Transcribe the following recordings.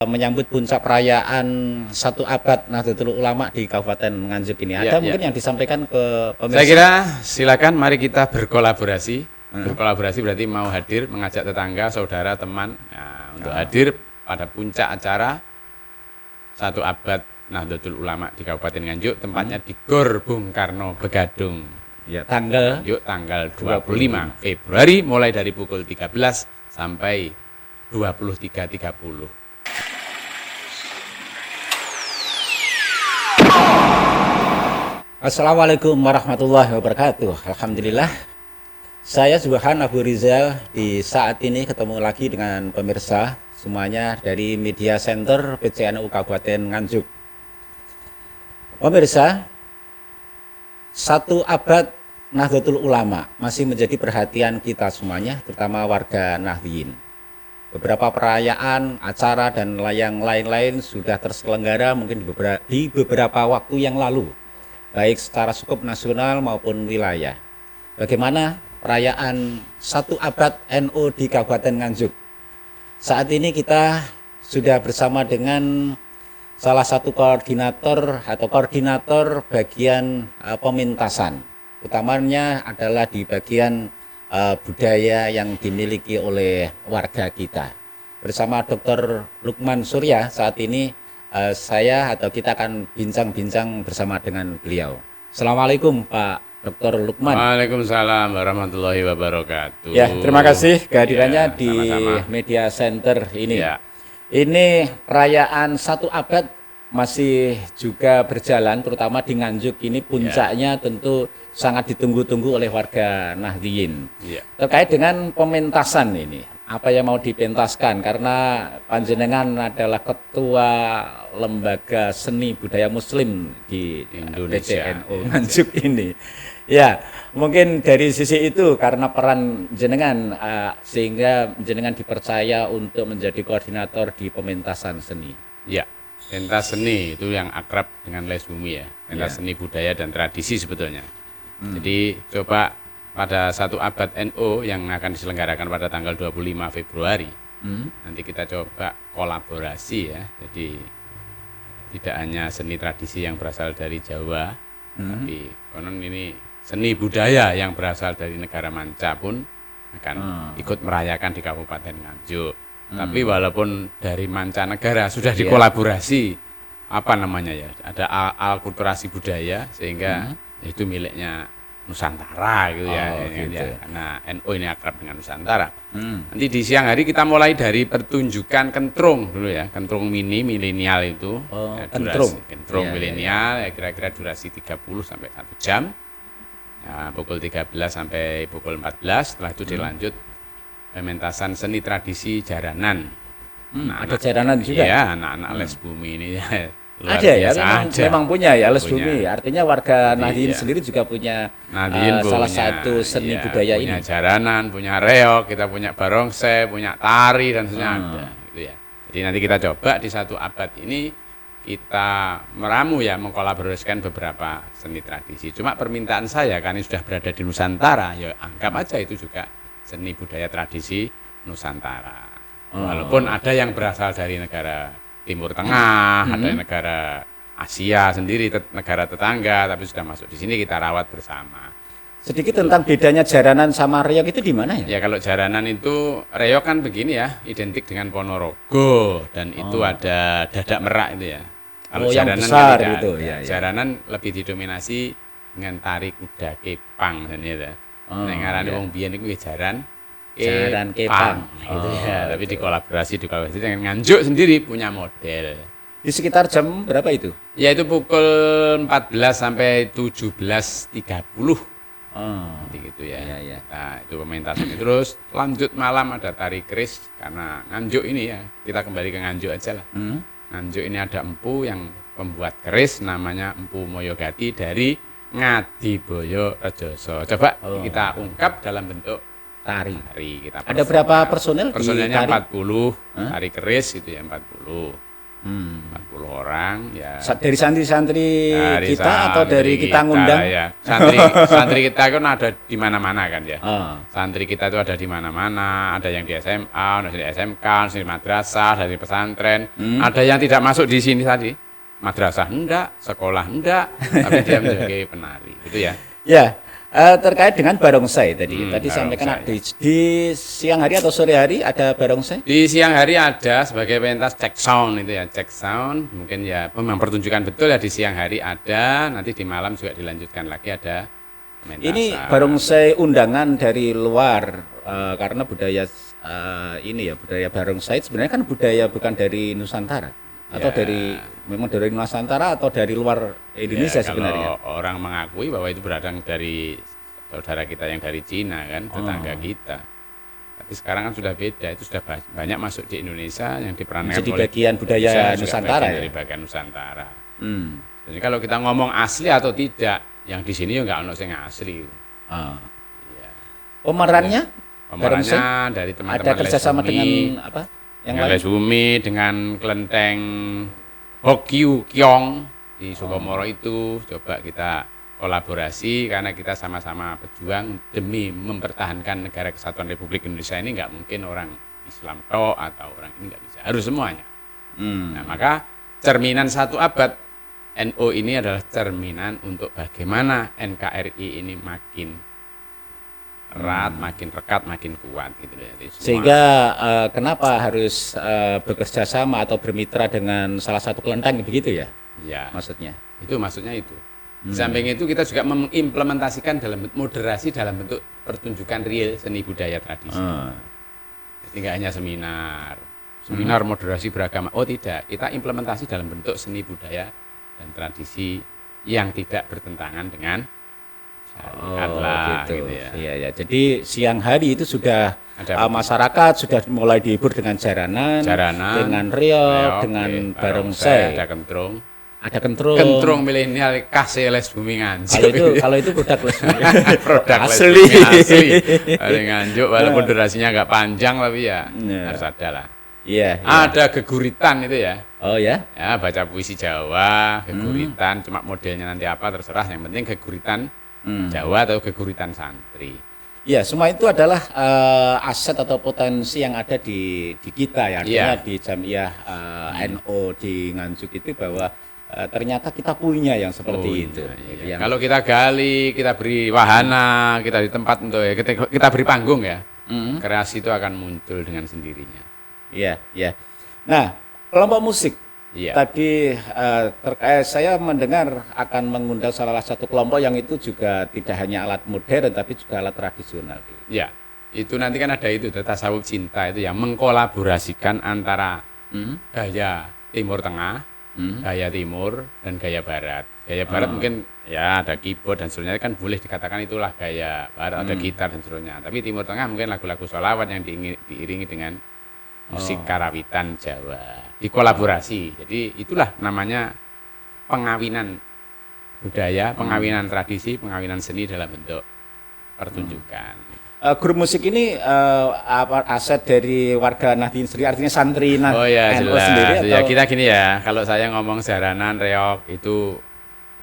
menyambut puncak perayaan 1 abad Nahdlatul Ulama di Kabupaten Nganjuk ini. Ada mungkin yang disampaikan ke pemirsa? Saya kira silakan mari kita berkolaborasi. Berkolaborasi berarti mau hadir, mengajak tetangga, saudara, teman untuk hadir pada puncak acara 1 abad Nahdlatul Ulama di Kabupaten Nganjuk, tempatnya di Gor Bung Karno Begadung. Ya, tanggal 25 Februari mulai dari pukul 13 sampai 23.30. Assalamualaikum warahmatullahi wabarakatuh. Alhamdulillah, saya Subhan Abu Rizal di saat ini ketemu lagi dengan pemirsa semuanya dari Media Center PCNU Kabupaten Nganjuk. Pemirsa, 1 abad Nahdlatul Ulama masih menjadi perhatian kita semuanya, terutama warga Nahdliyin. Beberapa perayaan, acara, dan yang lain-lain sudah terselenggara mungkin di beberapa waktu yang lalu, baik secara skup nasional maupun wilayah. Bagaimana perayaan 1 abad NU di Kabupaten Nganjuk? Saat ini kita sudah bersama dengan salah satu koordinator bagian pementasan. Utamanya adalah di bagian budaya yang dimiliki oleh warga kita. Bersama Dr. Lukman Surya saat ini kita akan bincang-bincang bersama dengan beliau. Assalamualaikum Pak Dr. Lukman. Waalaikumsalam warahmatullahi wabarakatuh. Ya, terima kasih kehadirannya di sama-sama. Media Center ini. Ya. Ini perayaan 1 abad masih juga berjalan, terutama di Nganjuk ini puncaknya tentu sangat ditunggu-tunggu oleh warga Nahdliyin. Ya. Terkait dengan pementasan ini, apa yang mau dipentaskan? Karena panjenengan adalah ketua lembaga seni budaya muslim di Indonesia, PCNU Nganjuk ini. Ya, mungkin dari sisi itu karena peran jenengan sehingga jenengan dipercaya untuk menjadi koordinator di pementasan seni. Ya, pentas seni itu yang akrab dengan Les Bumi ya. Pentas seni budaya dan tradisi sebetulnya. Jadi coba pada 1 abad NU yang akan diselenggarakan pada tanggal 25 Februari. Nanti kita coba kolaborasi ya. Jadi tidak hanya seni tradisi yang berasal dari Jawa, tapi konon ini seni budaya yang berasal dari negara manca pun akan ikut merayakan di Kabupaten Nganjuk. Tapi walaupun dari mancanegara sudah dikolaborasi, apa namanya ya, ada alkulturasi budaya sehingga itu miliknya Nusantara gitu ya. Karena NU ini akrab dengan Nusantara. Nanti di siang hari kita mulai dari pertunjukan kentrung dulu ya, kentrung mini milenial itu. Kentrung milenial ya, kira-kira durasi 30 sampai 1 jam. Ya, pukul 13 sampai pukul 14, setelah itu dilanjut pementasan seni tradisi jaranan. Ada jaranan juga? Iya, anak-anak Les Bumi ini ya. Ada ya, memang punya ya Les Bumi. Artinya warga Nahdliyin sendiri juga punya salah satu seni budaya ini. Punya jaranan, punya reog, kita punya barongsai, punya tari dan sebagainya ada gitu ya. Jadi nanti kita coba di 1 abad ini kita meramu ya, mengkolaborasikan beberapa seni tradisi. Cuma permintaan saya karena sudah berada di Nusantara, ya anggap aja itu juga seni budaya tradisi Nusantara. Walaupun ada yang berasal dari negara Timur Tengah, ada negara Asia sendiri, negara tetangga, tapi sudah masuk di sini kita rawat bersama. Sedikit tentang bedanya jaranan sama reog itu di mana ya? Ya kalau jaranan itu, reog kan begini ya, identik dengan Ponorogo dan itu ada dadak merak itu ya. Kalau yang besar kan itu ya. Jaranan lebih didominasi dengan tari kuda kepang dan itu. Ngarane wong biyen iku jaran kepang gitu ya. Tapi dikolaborasi dengan Nganjuk sendiri punya model. Di sekitar jam berapa itu? Ya itu pukul 14 sampai 17.30. Gitu ya. Nah, itu pementasan. Terus lanjut malam ada tari keris karena Nganjuk ini ya. Kita kembali ke Nganjuk aja lah. Nganjuk ini ada empu yang pembuat keris namanya Empu Moyogati dari Ngadiboyo Rejoso. Coba kita ungkap dalam bentuk tari. Ada berapa personel? Personelnya 40, tari keris itu ya 40. 40 orang ya. Dari santri-santri Dari kita atau dari santri kita ngundang? ya. Santri kita kan ada di mana-mana kan ya. Santri kita itu ada di mana-mana, ada yang di SMA, ada di SMK, ada di madrasah, dari pesantren. Ada yang tidak masuk di sini tadi. Madrasah enggak, sekolah enggak, tapi dia menjadi penari. Itu ya. Ya, terkait dengan barongsai tadi. Tadi sampaikan barongsai. di siang hari atau sore hari ada barongsai? Di siang hari ada sebagai pentas cek sound itu ya, cek sound. Mungkin ya memang pertunjukan betul ya di siang hari ada, nanti di malam juga dilanjutkan lagi ada pementasan. Ini barongsai undangan dari luar karena budaya ini ya, budaya barongsai sebenarnya kan budaya bukan dari Nusantara. Atau memang dari Nusantara atau dari luar Indonesia ya, sebenarnya? Kalau orang mengakui bahwa itu berasal dari saudara kita yang dari Cina kan, tetangga kita. Tapi sekarang kan sudah beda, itu sudah banyak masuk di Indonesia yang diperankan jadi oleh bagian budaya Nusantara ya? Dari bagian Nusantara. Jadi kalau kita ngomong asli atau tidak, yang di sini ya nggak ono sing asli. Ya. Pemerannya dari teman-teman ada kerjasama Les Bumi, dengan apa? Yang dengan lain? Les Bumi, dengan kelenteng Hokyu Kyong di Sukomoro itu coba kita kolaborasi karena kita sama-sama berjuang demi mempertahankan negara kesatuan Republik Indonesia ini. Nggak mungkin orang Islam atau orang ini nggak bisa, harus semuanya. Nah, maka cerminan 1 abad NU ini adalah cerminan untuk bagaimana NKRI ini makin erat, makin rekat, makin kuat gitu ya. Sehingga kenapa harus bekerja sama atau bermitra dengan salah satu kelenteng begitu ya? Ya. Maksudnya. Maksudnya itu. Di samping itu kita juga mengimplementasikan dalam moderasi dalam bentuk pertunjukan real seni budaya tradisi. Jadi nggak hanya seminar moderasi beragama. Oh tidak, kita implementasi dalam bentuk seni budaya dan tradisi yang tidak bertentangan dengan gitu ya. Iya ya. Jadi siang hari itu sudah masyarakat sudah mulai dihibur dengan jaranan dengan reog, dengan barongsai, ada kentrung. Ada kentrung. Kentrung milenial kasih Les Bumi Nganjuk. Kalau itu produk Les Bumi. Produk asli. asli. Les Nganjuk walaupun durasinya agak panjang tapi ya harus ada lah. Iya. Ada geguritan itu ya. Oh ya. Ya baca puisi Jawa, geguritan cuma modelnya nanti apa terserah, yang penting geguritan Jawa atau geguritan santri. Ya, semua itu adalah aset atau potensi yang ada di kita ya. Artinya di Jamiah NU di Nganjuk itu bahwa ternyata kita punya yang seperti itu. Iya. Kalau kita gali, kita beri wahana, kita di tempat untuk kita beri panggung ya. Kreasi itu akan muncul dengan sendirinya. Iya, iya. Nah, kelompok musik. Iya. Tadi terkait saya mendengar akan mengundang salah satu kelompok yang itu juga tidak hanya alat modern tapi juga alat tradisional. Ya, itu nanti kan ada itu tasawuf cinta itu yang mengkolaborasikan antara gaya Timur Tengah, gaya Timur dan gaya Barat. Gaya Barat mungkin ya ada keyboard dan seterusnya kan boleh dikatakan itulah gaya Barat, ada gitar dan seterusnya. Tapi Timur Tengah mungkin lagu-lagu sholawat yang diiringi dengan musik karawitan Jawa, dikolaborasi. Jadi itulah namanya pengawinan budaya, pengawinan tradisi, pengawinan seni dalam bentuk pertunjukan. Grup musik ini aset dari warga Nahdien sendiri, artinya santri Oh ya, NU jelas. sendiri atau? Ya kita gini ya, kalau saya ngomong jaranan reog itu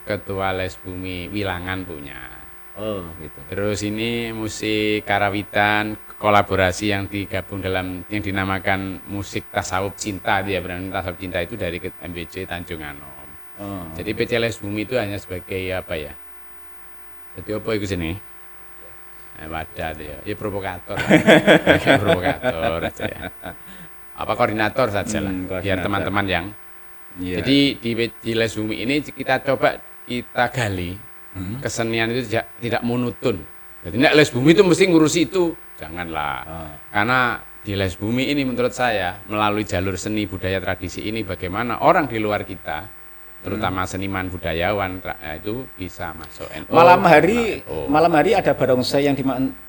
Ketua Les Bumi Wilangan punya. Oh gitu. Terus ini musik karawitan kolaborasi yang digabung dalam yang dinamakan musik tasawuf cinta dia tasawuf cinta itu dari MBC Tanjung Anom. Jadi PC Les Bumi itu hanya sebagai apa ya? Jadi apa itu sini? Wadah itu ya provokator. Provokator aja ya. Apa koordinator saja lah biar teman-teman yang jadi di Les Bumi ini kita coba kita gali kesenian itu tidak monoton. Jadi Les Bumi itu mesti ngurusi itu, janganlah. Karena di Les Bumi ini menurut saya melalui jalur seni budaya tradisi ini bagaimana orang di luar kita, terutama seniman budayawan itu bisa masuk NU. Malam hari ada barongsai yang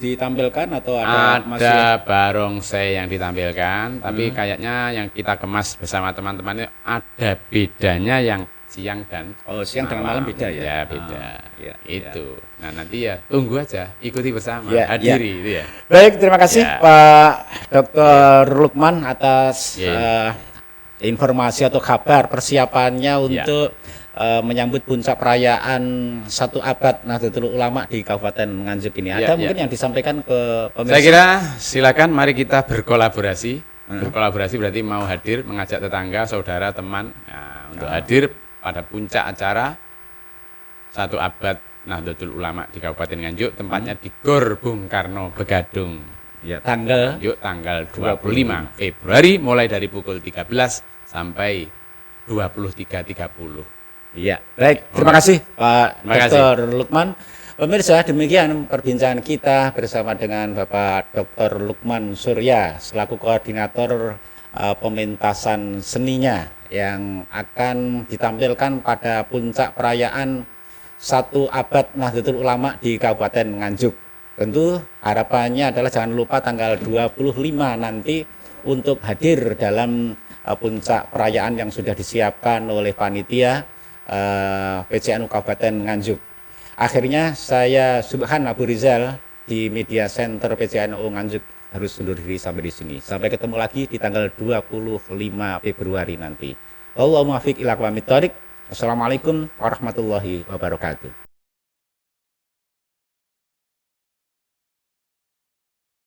ditampilkan atau ada barongsai yang ditampilkan, tapi kayaknya yang kita kemas bersama teman-teman itu ada bedanya yang siang dan malam beda ya? Ya beda. Itu. Nah nanti ya tunggu aja, ikuti bersama, ya, hadiri itu ya. Baik, terima kasih Pak Dr. Lukman atas informasi atau kabar persiapannya untuk menyambut puncak perayaan 1 abad Nahdlatul Ulama di Kabupaten Nganjuk ini. Ada mungkin yang disampaikan ke pemirsa? Saya kira silakan mari kita berkolaborasi. Berkolaborasi berarti mau hadir, mengajak tetangga, saudara, teman untuk hadir pada puncak acara 1 abad Nahdlatul Ulama di Kabupaten Nganjuk, tempatnya di Gor Bung Karno Begadung. Ya, tanggal 25 Februari mulai dari pukul 13 sampai 23.30. Iya, baik. Terima kasih Pak Dr. Lukman. Pemirsa, demikian perbincangan kita bersama dengan Bapak Dr. Lukman Surya selaku koordinator pementasan seninya yang akan ditampilkan pada puncak perayaan 1 abad Nahdlatul Ulama di Kabupaten Nganjuk. Tentu harapannya adalah jangan lupa tanggal 25 nanti untuk hadir dalam puncak perayaan yang sudah disiapkan oleh panitia PCNU Kabupaten Nganjuk. Akhirnya saya Subhan Abu Rizal di Media Center PCNU Nganjuk harus undur diri sampai di sini. Sampai ketemu lagi di tanggal 25 Februari nanti. Allahumma fiq ila aqwamit thoriq. Wassalamualaikum warahmatullahi wabarakatuh.